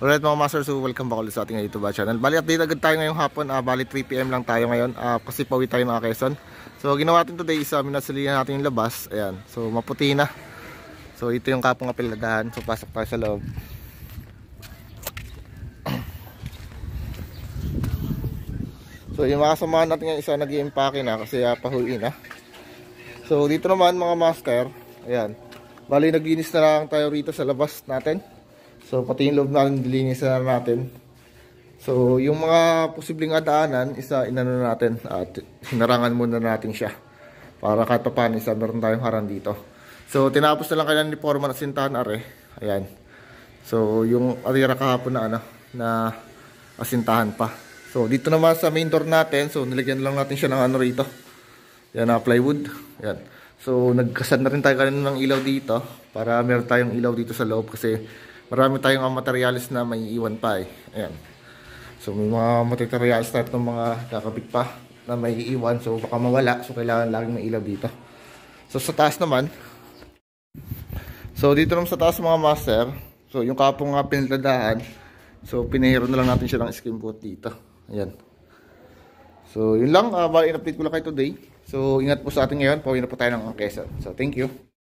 Alright mga master, so welcome back ulit sa ating YouTube channel. Bali update agad tayo ngayong hapon, bali 3 PM lang tayo ngayon kasi pauwi tayo mga Quezon. So ginawa natin today is minasalihan natin yung labas. Ayan, so maputi na. So ito yung kapong apeladahan. So pasok tayo sa loob. So yung mga kasamahan natin yung isa nag-i-empake na kasi pahuwi na. So dito naman mga master, ayan, bali naglinis na lang tayo rito sa labas natin. So pati yung loob natin dilinis na natin. So yung mga posibleng adaanan, isa inano natin at hinarangan muna natin siya. Para kahit pa paano isa meron tayong harang dito. So tinapos na lang kailan ni Foreman at sintahan are. Ayan. So yung arira kahapon na na asintahan pa. So dito naman sa main door natin, so nilagyan lang natin siya ng ano rito. Yan na plywood. Ayan. So nagkasad na rin tayo kanina ng ilaw dito para meron tayong ilaw dito sa loob kasi marami tayong materialis na may iwan pa eh. Ayan. So may mga materialis na itong mga kakabit pa na may iwan. So baka mawala. So kailangan laging may ilaw dito. So sa taas naman. So dito naman sa taas mga master. So yung kapong piniladahan. So pinahiro na lang natin siya ng skim coat dito. Ayan. So yun lang. Bali in-update ko lang kayo today. So ingat po sa atin ngayon. Pauwi na po tayo ng Quezon. So thank you.